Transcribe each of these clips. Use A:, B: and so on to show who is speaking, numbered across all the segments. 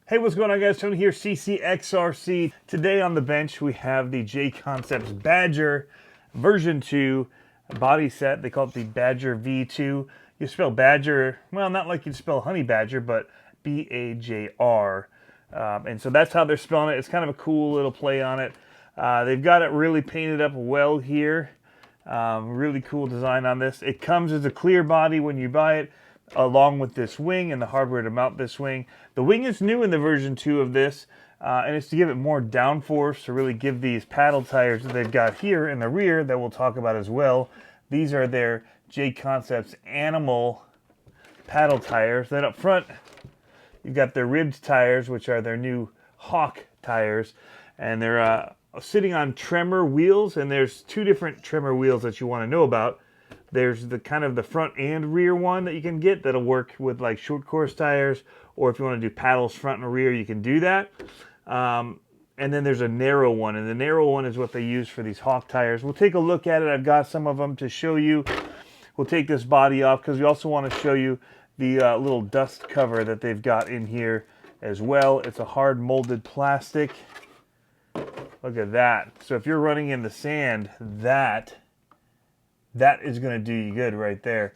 A: Hey, what's going on, guys? Tony here, CCxRC. Today on the bench, we have the JConcepts BAJR version 2 body set. They call it the BAJR V2. You spell badger, well, not like you'd spell honey badger, but B-A-J-R. And so that's how they're spelling it. It's kind of a cool little play on it. They've got it really painted up well here. Really cool design on this. It comes as a clear body when you buy it, along with this wing and the hardware to mount this wing. The wing is new in the version 2 of this, and it's to give it more downforce, to really give these paddle tires that they've got here in the rear that we'll talk about as well. These are their JConcepts Animal paddle tires. Then up front, you've got their ribbed tires, which are their new Hawk tires, and they're sitting on Tremor wheels, and there's two different Tremor wheels that you want to know about. There's the kind of the front and rear one that you can get that'll work with like short course tires, or if you want to do paddles front and rear, you can do that. And then there's a narrow one, and the narrow one is what they use for these Hawk tires. We'll take a look at it. I've got some of them to show you. We'll take this body off because we also want to show you the little dust cover that they've got in here as well. It's a hard molded plastic. Look at that. So if you're running in the sand, that is going to do you good right there.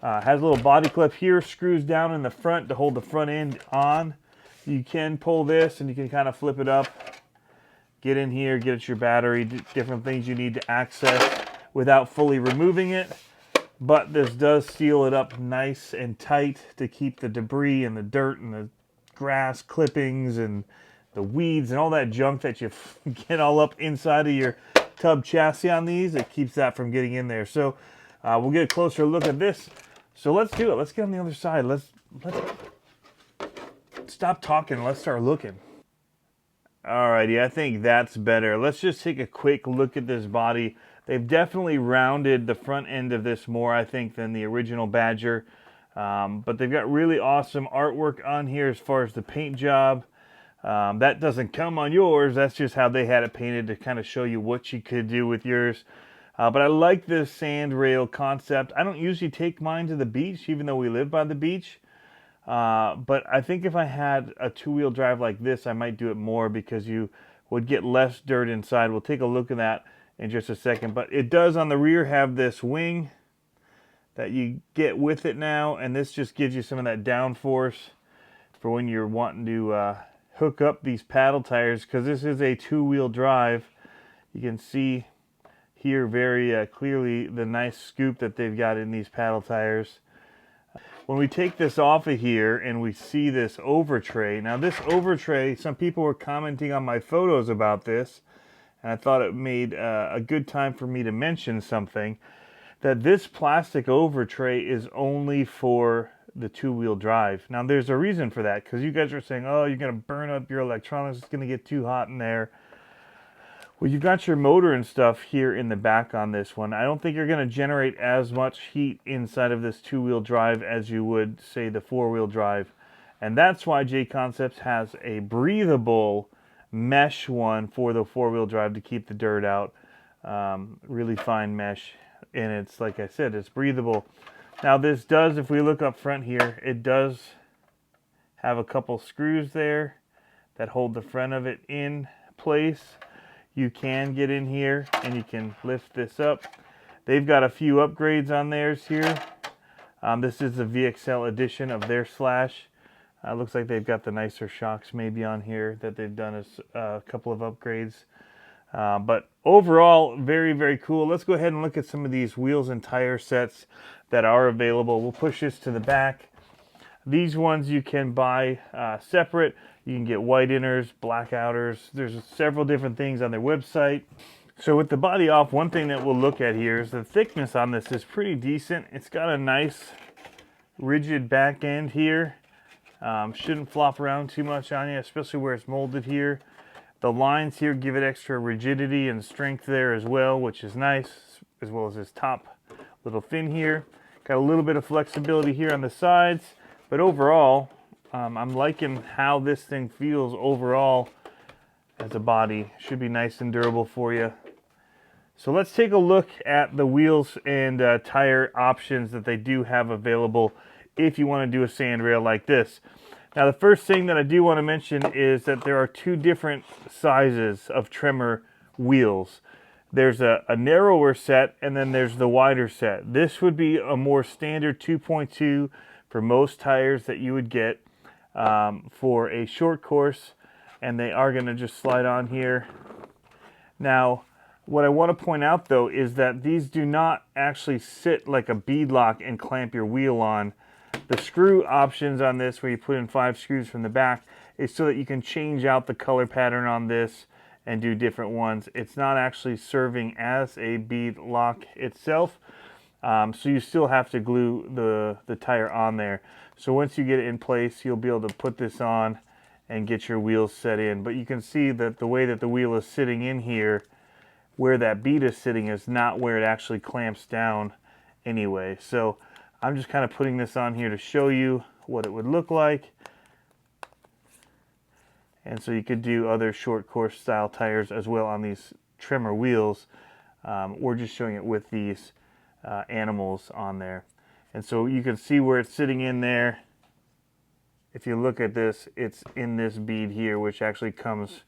A: Has a little body clip here, screws down in the front to hold the front end on. You can pull this and you can kind of flip it up. Get in here, get at your battery, different things you need to access without fully removing it. But this does seal it up nice and tight to keep the debris and the dirt and the grass clippings and the weeds and all that junk that you get all up inside of your tub chassis on these. It keeps that from getting in there. So we'll get a closer look at this. So let's do it. Let's get on the other side. Let's stop talking. Let's start looking. Alrighty, I think that's better. Let's just take a quick look at this body. They've definitely rounded the front end of this more, I think, than the original BAJR. But they've got really awesome artwork on here as far as the paint job. That doesn't come on yours. That's just how they had it painted to kind of show you what you could do with yours. But I like this sand rail concept. I don't usually take mine to the beach, even though we live by the beach. But I think if I had a two-wheel drive like this, I might do it more because you would get less dirt inside. We'll take a look at that in just a second. But it does on the rear have this wing that you get with it now. And this just gives you some of that downforce for when you're wanting to hook up these paddle tires, because this is a two-wheel drive. You can see here very clearly the nice scoop that they've got in these paddle tires. When we take this off of here and we see this overtray, now this overtray, some people were commenting on my photos about this, and I thought it made a good time for me to mention something, that this plastic overtray is only for the two-wheel drive. Now there's a reason for that, because you guys are saying, oh, you're going to burn up your electronics, it's going to get too hot in there. Well, you've got your motor and stuff here in the back on this one. I don't think you're going to generate as much heat inside of this two-wheel drive as you would, say, the four-wheel drive. And that's why JConcepts has a breathable mesh one for the four-wheel drive to keep the dirt out. Really fine mesh. And it's, like I said, it's breathable. Now this does, if we look up front here, it does have a couple screws there that hold the front of it in place. You can get in here and you can lift this up. They've got a few upgrades on theirs here. This is the VXL edition of their Slash. Looks like they've got the nicer shocks maybe on here that they've done as a couple of upgrades. But overall, very, very cool. Let's go ahead and look at some of these wheels and tire sets that are available. We'll push this to the back. These ones you can buy separate. You can get white inners, black outers. There's several different things on their website. So with the body off, one thing that we'll look at here is the thickness on this is pretty decent. It's got a nice rigid back end here. Shouldn't flop around too much on you, especially where it's molded here. The lines here give it extra rigidity and strength there as well, which is nice, as well as this top little fin here. Got a little bit of flexibility here on the sides, but overall, I'm liking how this thing feels overall as a body. Should be nice and durable for you. So let's take a look at the wheels and tire options that they do have available if you want to do a sand rail like this. Now the first thing that I do want to mention is that there are two different sizes of Tremor wheels. There's a narrower set and then there's the wider set. This would be a more standard 2.2 for most tires that you would get for a short course, and they are going to just slide on here. Now what I want to point out though is that these do not actually sit like a bead lock and clamp your wheel on. The screw options on this, where you put in 5 screws from the back, is so that you can change out the color pattern on this and do different ones. It's not actually serving as a bead lock itself, so you still have to glue the tire on there. So once you get it in place, you'll be able to put this on and get your wheels set in. But you can see that the way that the wheel is sitting in here, where that bead is sitting, is not where it actually clamps down anyway. So I'm just kind of putting this on here to show you what it would look like. And so you could do other short course style tires as well on these Tremor wheels. We're just showing it with these animals on there. And so you can see where it's sitting in there. If you look at this, it's in this bead here, which actually comes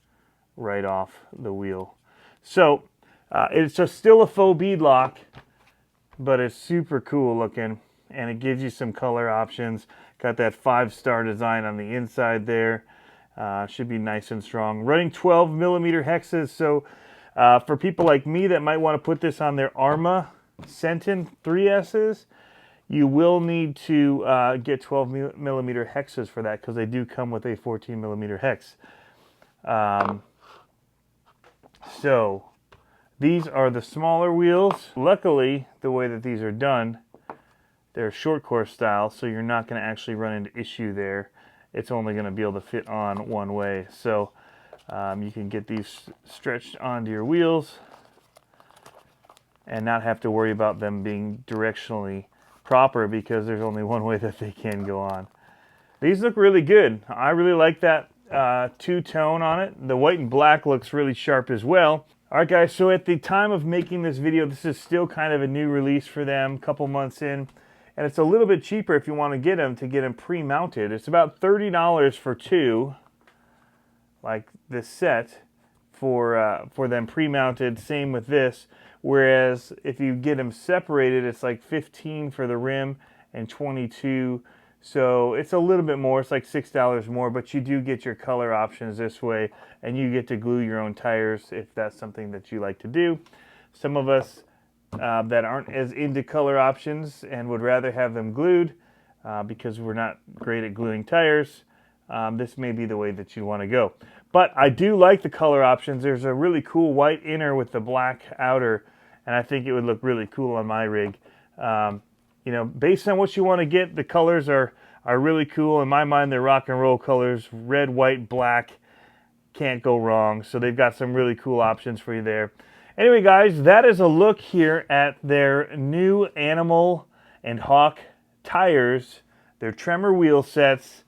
A: right off the wheel. So it's just still a faux bead lock, but it's super cool looking, and it gives you some color options. Got that 5-star design on the inside there. Should be nice and strong. Running 12mm hexes, so for people like me that might want to put this on their Arma Sentin 3Ss, you will need to get 12mm hexes for that, because they do come with a 14mm hex. So these are the smaller wheels. Luckily, the way that these are done, they're short course style, so you're not going to actually run into issue there. It's only going to be able to fit on one way. So you can get these stretched onto your wheels and not have to worry about them being directionally proper, because there's only one way that they can go on. These look really good. I really like that two-tone on it. The white and black looks really sharp as well. Alright guys, so at the time of making this video, this is still kind of a new release for them, a couple months in. And it's a little bit cheaper if you want to get them pre-mounted. It's about $30 for two, like this set, for them pre-mounted. Same with this. Whereas if you get them separated, it's like $15 for the rim and $22. So it's a little bit more. It's like $6 more, but you do get your color options this way, and you get to glue your own tires if that's something that you like to do. Some of us that aren't as into color options and would rather have them glued because we're not great at gluing tires, this may be the way that you want to go. But I do like the color options. There's a really cool white inner with the black outer, and I think it would look really cool on my rig. You know, based on what you want to get, the colors are really cool. In my mind, they're rock and roll colors. Red, white, black. Can't go wrong. So they've got some really cool options for you there. Anyway, guys, that is a look here at their new Animal and Hawk tires, their Tremor wheel sets,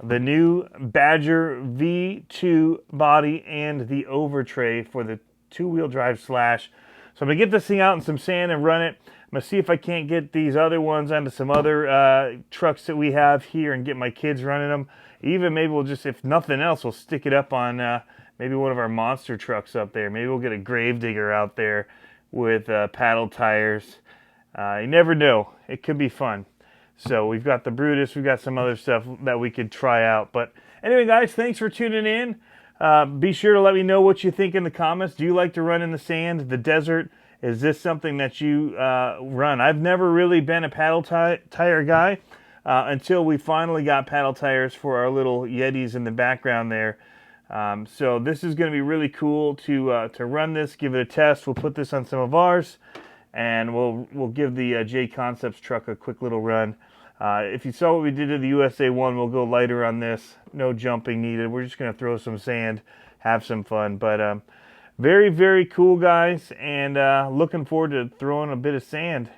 A: the new BAJR V2 body, and the overtray for the 2-wheel drive slash. So I'm going to get this thing out in some sand and run it. I'm going to see if I can't get these other ones onto some other trucks that we have here and get my kids running them. Even maybe we'll just, if nothing else, we'll stick it up on maybe one of our monster trucks up there. Maybe we'll get a Gravedigger out there with paddle tires. You never know. It could be fun. So we've got the Brutus. We've got some other stuff that we could try out. But anyway, guys, thanks for tuning in. Be sure to let me know what you think in the comments. Do you like to run in the sand, the desert? Is this something that you run? I've never really been a paddle tire guy until we finally got paddle tires for our little Yetis in the background there. So this is going to be really cool to run this, give it a test. We'll put this on some of ours, and we'll give the JConcepts truck a quick little run. If you saw what we did to the USA 1, we'll go lighter on this. No jumping needed. We're just going to throw some sand, have some fun. But very, very cool, guys, and looking forward to throwing a bit of sand.